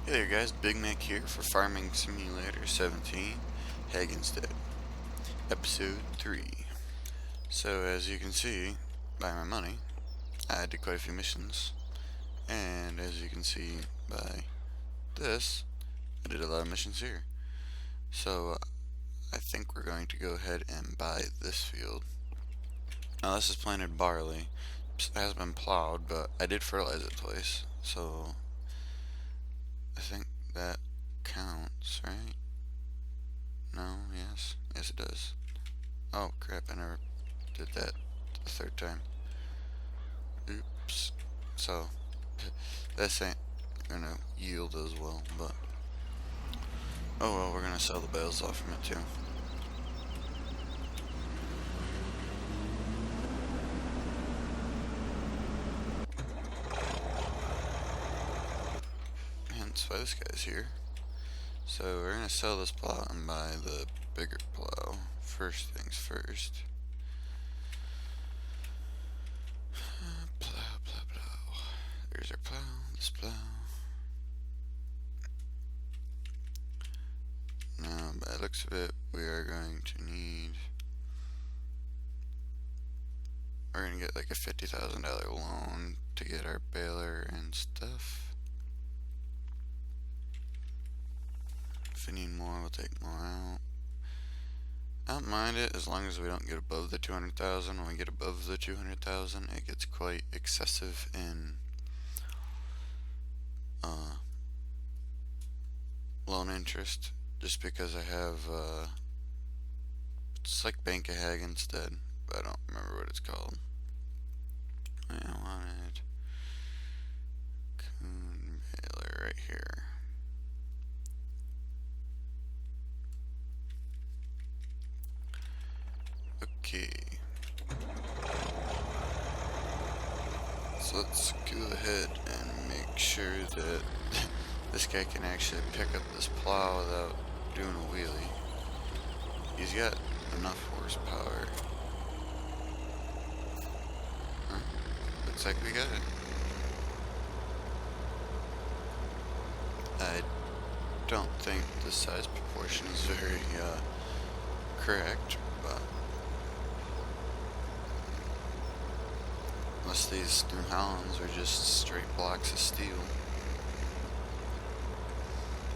Hey there guys, Big Mac here for Farming Simulator 17, Hagensted, Episode 3. So as you can see by my money, I did quite a few missions, and as you can see by this, I did a lot of missions here. So I think we're going to go ahead and buy this field. Now this is planted barley. It has been plowed, but I did fertilize it twice, so I think that counts, right? No, yes. Yes, it does. Oh, crap, I never did that the third time. Oops. So, this ain't gonna yield as well, but... Oh well, we're gonna sell the bales off from it too. Hence why this guy's here. So we're gonna sell this plow and buy the bigger plow. First things first. Plow, plow, plow. There's our plow, this plow. Now, by the looks of it, we are going to need... We're gonna get like a $50,000 loan to get our baler and stuff. If we need more, we'll take more out. I don't mind it as long as we don't get above the 200,000. When we get above the 200,000, it gets quite excessive in loan interest. Just because I have it's like Bank of Hagensted, but I don't remember what it's called. I wanted Coon Baler right here. Okay. So let's go ahead and make sure that this guy can actually pick up this plow without doing a wheelie. He's got enough horsepower. Huh. Looks like we got it. I don't think the size proportion is very correct, but unless these New Hollands are just straight blocks of steel,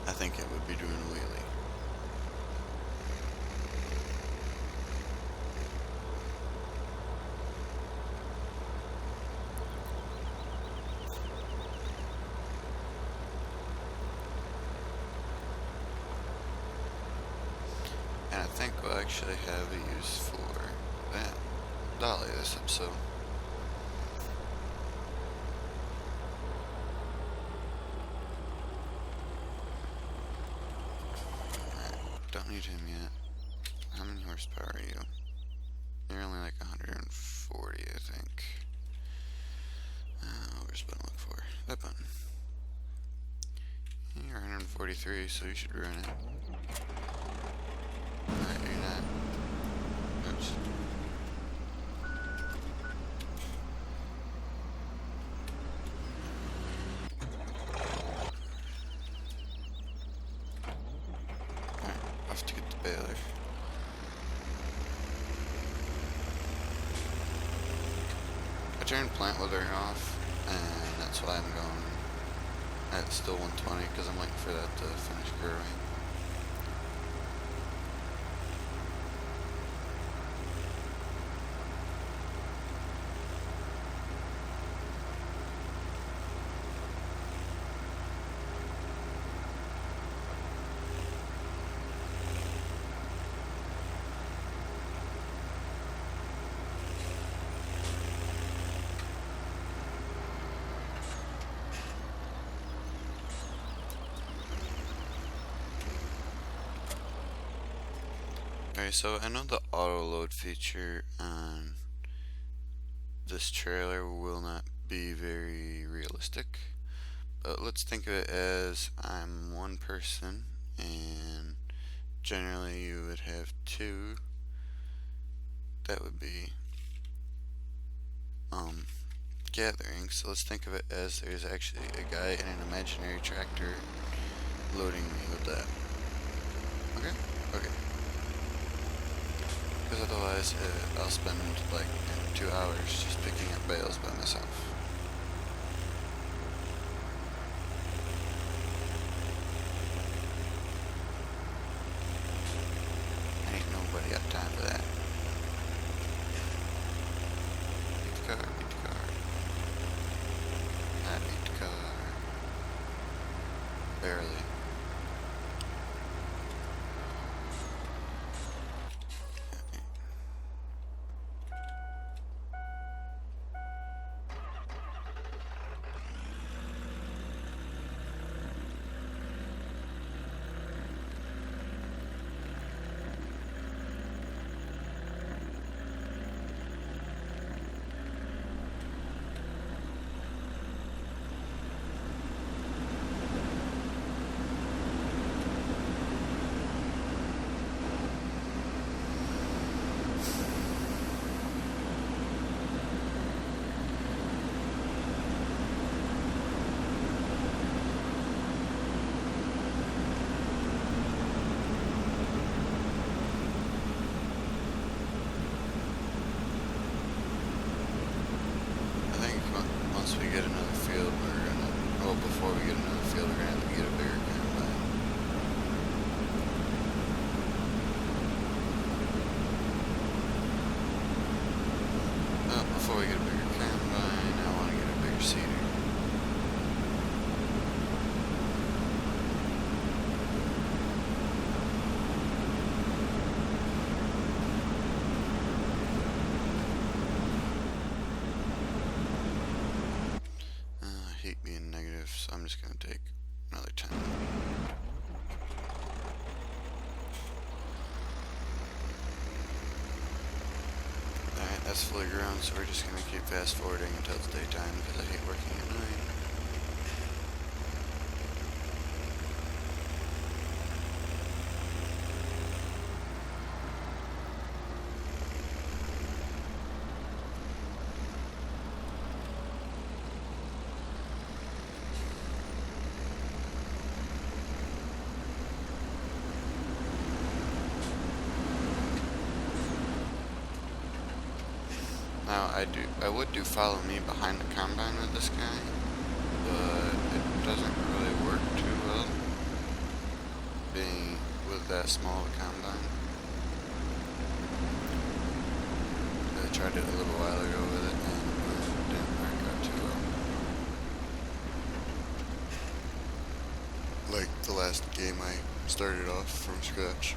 I think it would be doing a wheelie. And I think we'll actually have a use for that dolly this episode. Don't need him yet. How many horsepower are you? You're only like 140, I think. Where's the button I look for? That button. You're 143, so you should run it. Alright, you're not. Oops. Alright, off to get the baler. I turned plant withering off, and that's why I'm going at still 120, because I'm waiting for that to finish growing. Alright, so I know the auto load feature on this trailer will not be very realistic, but let's think of it as I'm one person and generally you would have two. That would be gathering. So let's think of it as there's actually a guy in an imaginary tractor loading me with that. Okay? Okay. Because otherwise, I'll spend like 2 hours just picking up bales by myself. Ain't nobody got time for that. Beat the car, beat the car. I beat the car. Barely. I think once we get another field, we're gonna. Well, before we get another field, we're gonna have to get a bigger combine. Before we get a bigger combine, I want to get a bigger seeder. I hate being negative, so I'm just gonna take another 10. Alright, that's fully grown, so we're just gonna keep fast forwarding until it's daytime because I hate working at night. Now I would do follow me behind the combine with this guy, but it doesn't really work too well being with that small of a combine. I tried it a little while ago with it and it didn't work out too well. Like the last game I started off from scratch.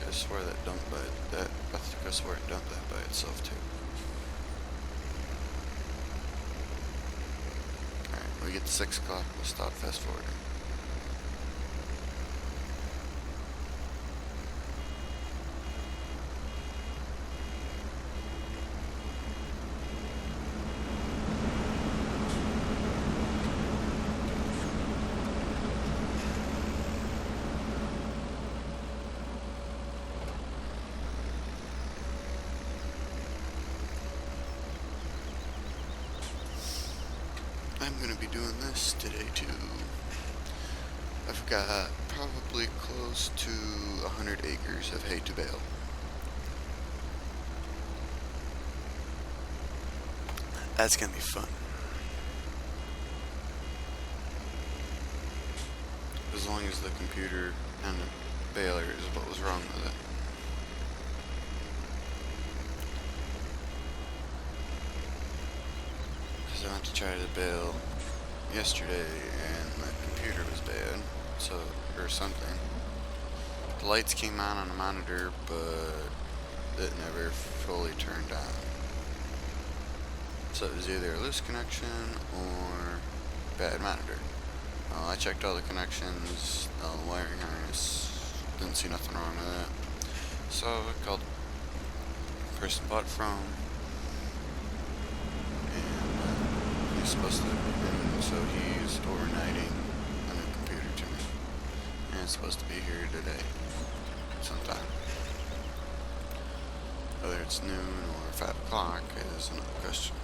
I swear that dumped by that. I think I swear it dumped that by itself too. Alright, when we get to 6 o'clock, we'll stop fast forwarding. I'm going to be doing this today too. I've got probably close to 100 acres of hay to bale. That's going to be fun. As long as the computer and the baler is what was wrong with it. I went to try to bale yesterday and the computer was bad, so, or something. The lights came on the monitor, but it never fully turned on. So it was either a loose connection or bad monitor. I checked all the connections, the wiring harness, didn't see nothing wrong with it. So I called the person bought it from, and he's supposed to, and so he's overnighting a new computer to me. And it's supposed to be here today, sometime. Whether it's noon or 5 o'clock is another question.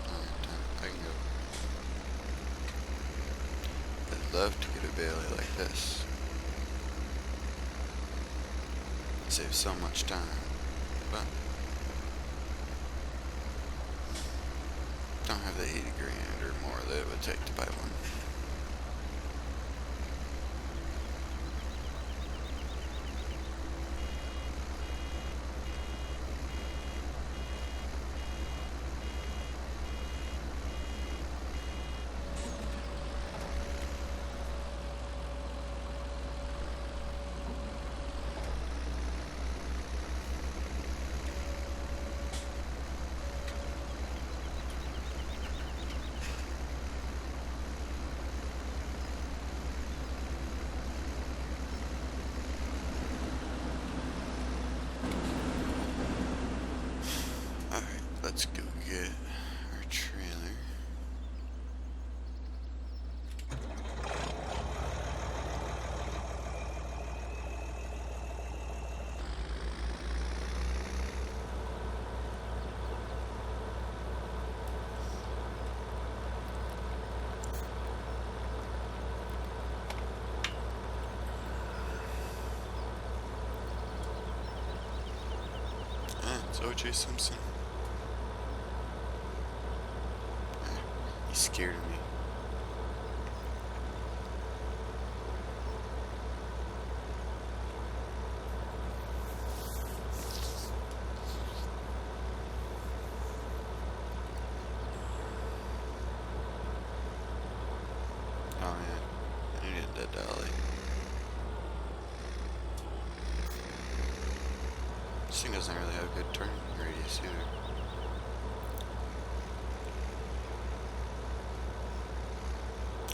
Alright, I can go. I'd love to get a Bailey like this. Save so much time, but don't have the 80 grand or more that it would take to buy one. Let's go get our trailer. It's O.J. Simpson. He's scared of me. Oh yeah, I needed that dolly. This thing doesn't really have a good turning radius either.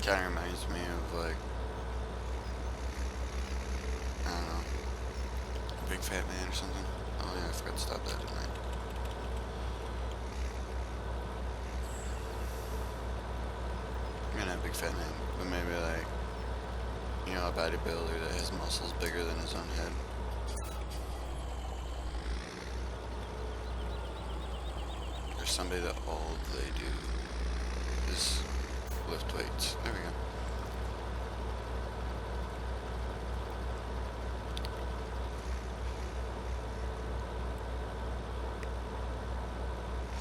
Kinda reminds me of like, I don't know, Big Fat Man or something. Oh yeah, I forgot to stop that, didn't I? I'm gonna have Big Fat Man, but maybe like, you know, a bodybuilder that has muscles bigger than his own head. Or somebody that all they do is lift weights. There we go.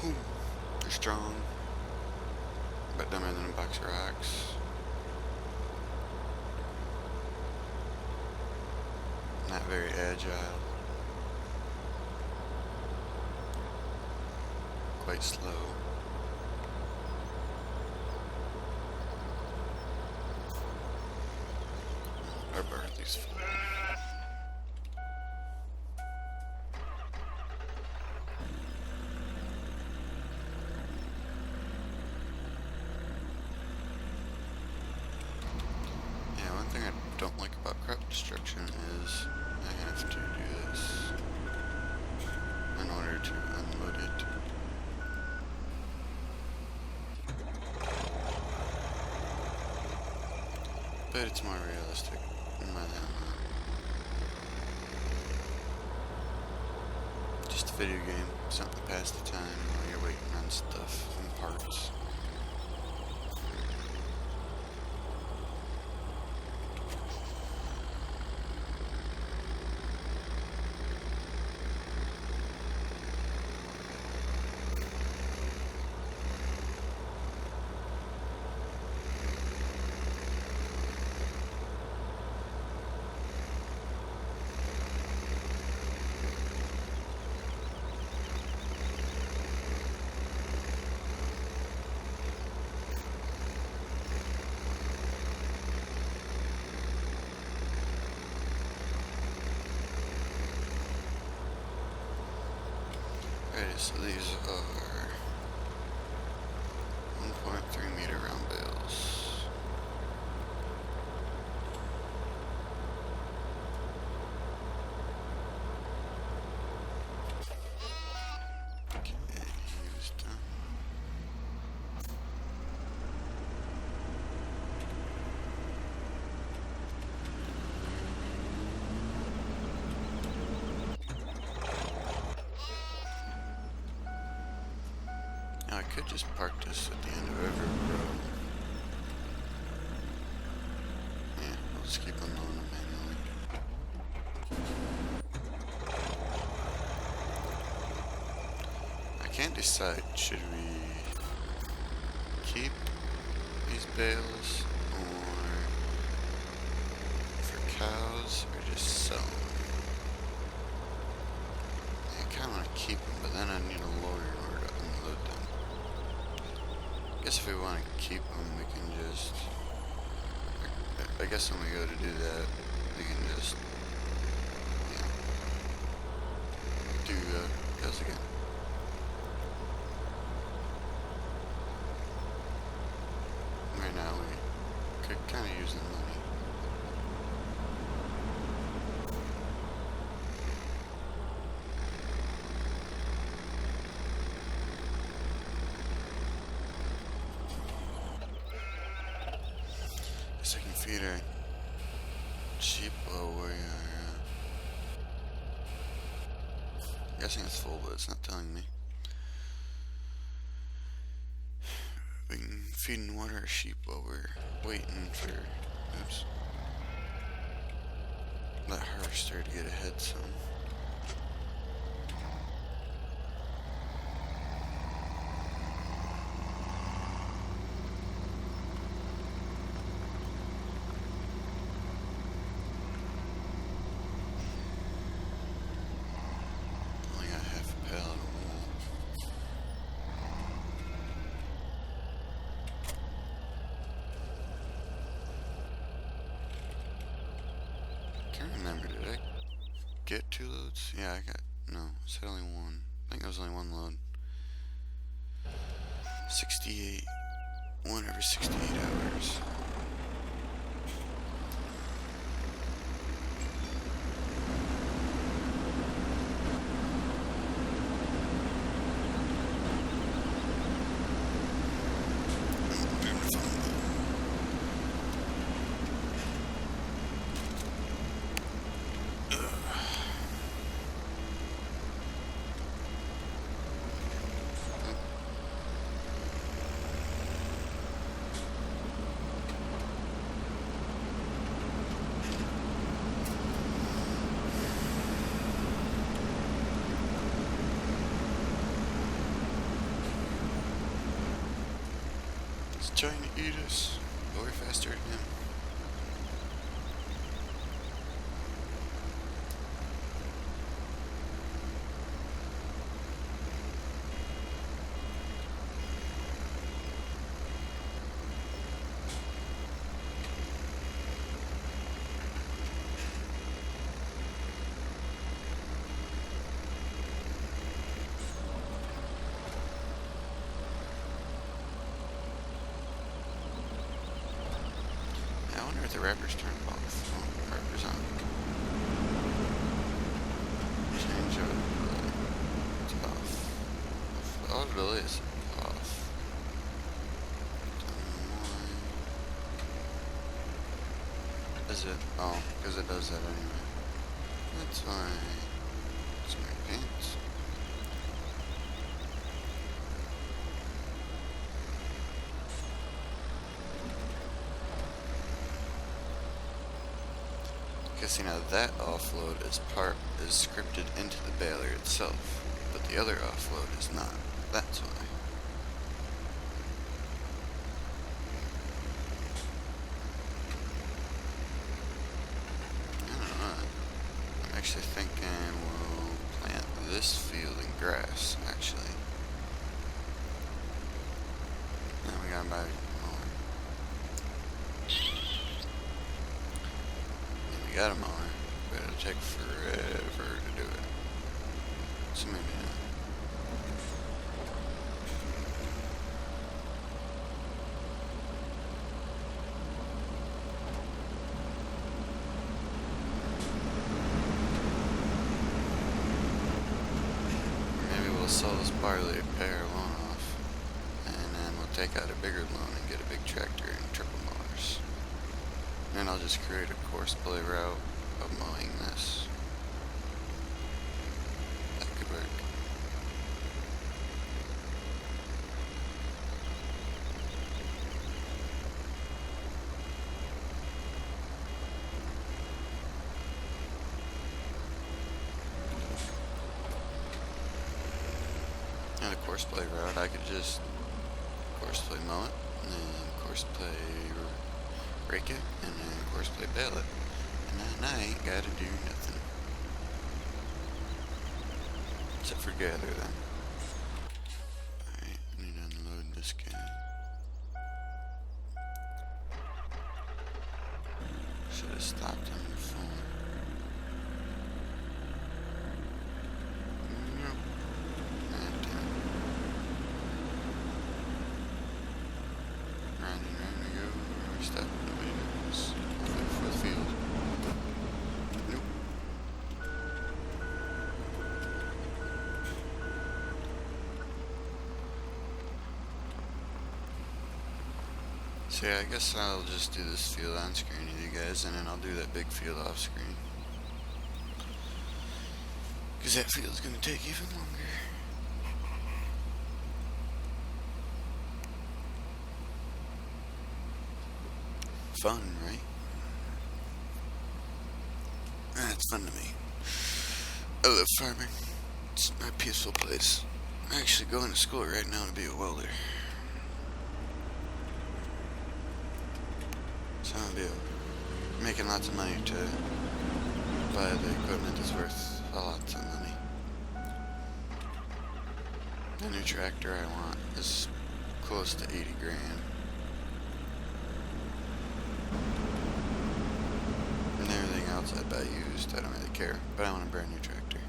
Ooh, they're strong, but dumber than a box of rocks. Not very agile. Quite slow. Our Bartley's full. Yeah, one thing I don't like about crop destruction is I have to do this in order to unload it. But it's more realistic than my just a video game, something to pass the time while you're waiting on stuff and parts. Alright, so these are 1.3 meter could just park this at the end of every row. Yeah, I'll just keep unloading them manually. I can't decide, should we keep these bales or for cows or just sell them? I kinda wanna keep them, but then I need a lorry in order to unload them. I guess if we wanna keep them, we can just... I guess when we go to do that, we can just, you know, do those again. Right now, we could kind of use the money. Guess I can feed our sheep while we are... guessing it's full, but it's not telling me. We can feed and water our sheep while we're waiting for... oops. That harvester to get ahead some. Only got half a pallet of wool. Can't remember, did I get 2 loads? Yeah, I got, no, it said only 1. I think it was only 1 load. 68, 1 every 68 hours. He's trying to eat us, but we're faster than him. I wonder if the wrapper's turned off. Oh, the wrapper's on. Change of delay. It's off. Oh, the delay is off. Why is it? Oh, because it does that anyway. That's fine. It's my pants. See, now that offload is scripted into the baler itself, but the other offload is not. That's why. I don't know. I'm actually thinking we'll plant this field in grass, actually. Now we gotta buy more. We got a mower, but it'll take forever to do it. So maybe not. Maybe we'll sell this barley to pay our loan off, and then we'll take out a bigger loan and get a big tractor and triple mowers. And I'll just create a course play route of mowing this. That could work. course play route, I could just course play mow it, and then course play rake it, and then course play bale it. And then I ain't gotta do nothing. Except for gather then. Alright, I need to unload this guy. Should have stopped him before. Nope. And round and round we go. We're stopping. Nobody knows. For the field. Nope. So yeah, I guess I'll just do this field on screen with you guys, and then I'll do that big field off screen. Because that field's going to take even longer. Fun, right? It's fun to me. I love farming. It's my peaceful place. I'm actually going to school right now to be a welder. So I'll be making lots of money to buy the equipment that's worth a lot of money. The new tractor I want is close to 80 grand. And everything else I buy used, I don't really care, but I want a brand new tractor.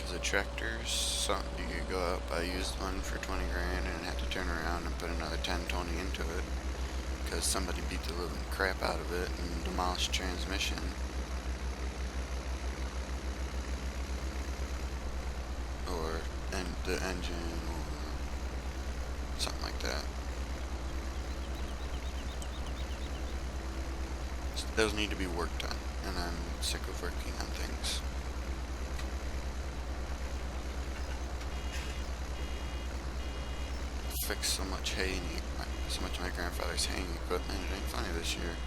The tractors, something you could go out buy used one for 20 grand and have to turn around and put another 10, 20 into it because somebody beat the living crap out of it and demolished transmission. Or the engine or something like that. Those need to be worked on, and I'm sick of working on things. Fixed so much so much of my grandfather's haying equipment, it ain't funny this year.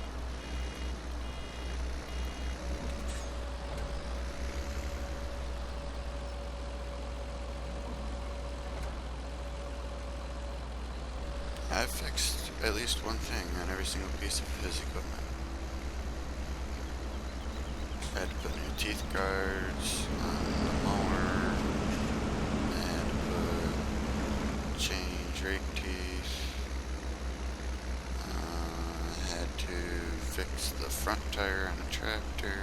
I've fixed at least one thing on every single piece of his equipment. I had to put new teeth guards on the mower, and change rake teeth. Had to fix the front tire on the tractor.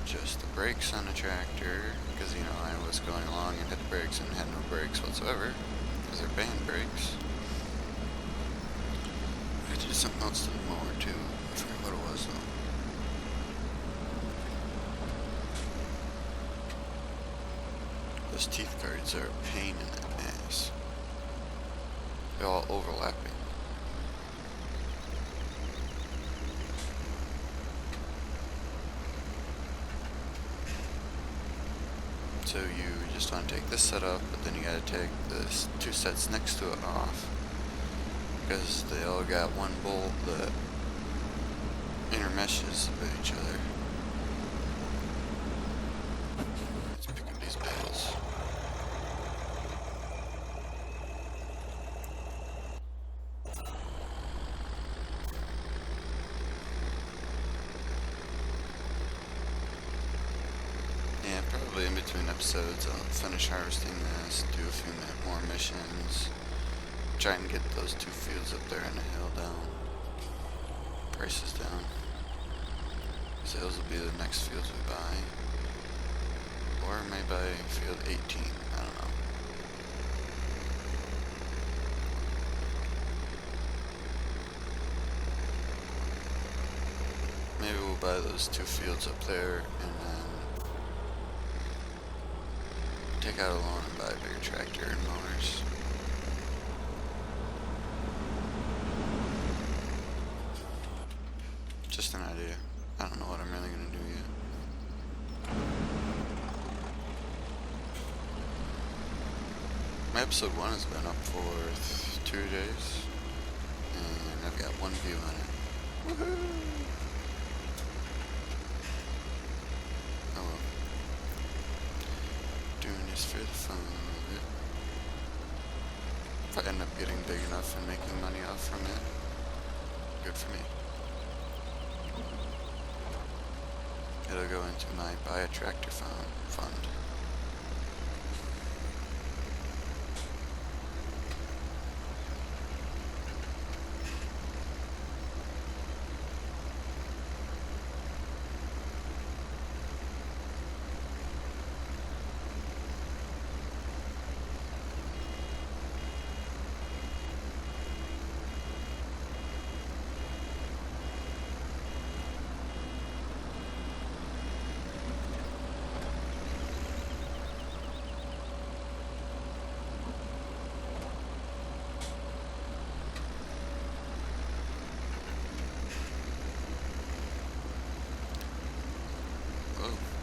Adjust the brakes on the tractor because I was going along and hit the brakes and had no brakes whatsoever because they're band brakes. I had to do something else to the mower too. I forgot what it was though. Those teeth guards are a pain in the ass. They're all overlapping. So you just want to take this set up, but then you gotta take the two sets next to it off because they all got one bolt that intermeshes with each other. Let's pick up these bales. Yeah, probably in between episodes I'll finish harvesting this, do a few more missions, try and get those two fields up there on the hill down, prices down. So those will be the next fields we buy. Or maybe field 18, I don't know. Maybe we'll buy those two fields up there and then take out a loan and buy a bigger tractor and mowers. Just an idea. I don't know what I'm really gonna do yet. My episode 1 has been up for 2 days, and I've got 1 view on it. Woohoo! Oh well. Doing this for the fun of it. If I end up getting big enough and making money off from it, good for me. It'll go into my buy a tractor fund.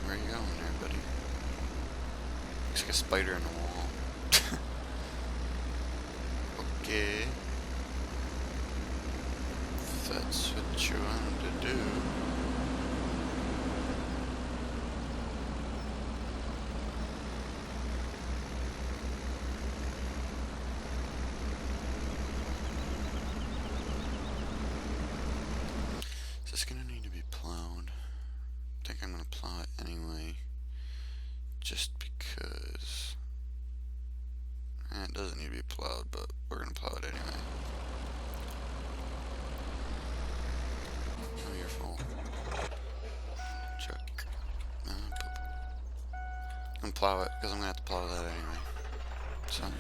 Where are you going there, buddy? Looks like a spider in the wall. Okay. If that's what you wanted to do. Is this gonna need to be plowed? I think I'm gonna plow it anyway, just because. It doesn't need to be plowed, but we're gonna plow it anyway. Oh, you're full. Chuck. I'm gonna plow it because I'm gonna have to plow that anyway. So.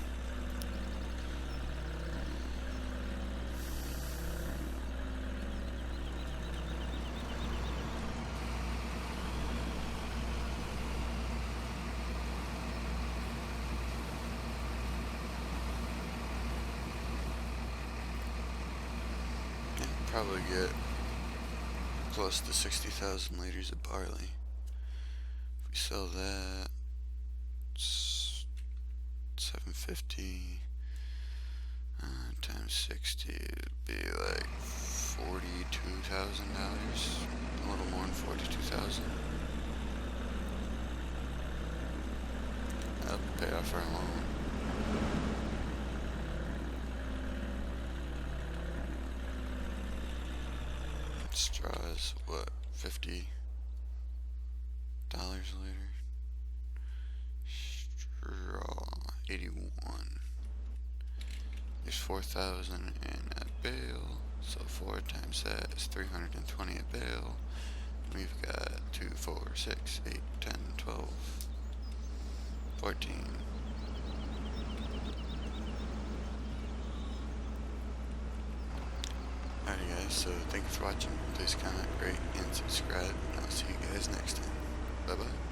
Probably get close to 60,000 liters of barley. If we sell that, it's 750 times 60, it'd be like $42,000. A little more than 42,000. That'll pay off our loan. Straw is what, $50 a liter? Straw 81. There's 4,000 in a bale, so 4 times that is 320 a bale. We've got 2, 4, 6, 8, 10, 12, 14. Alrighty guys, so thank you for watching. Please comment, rate, and subscribe, and I'll see you guys next time. Bye bye.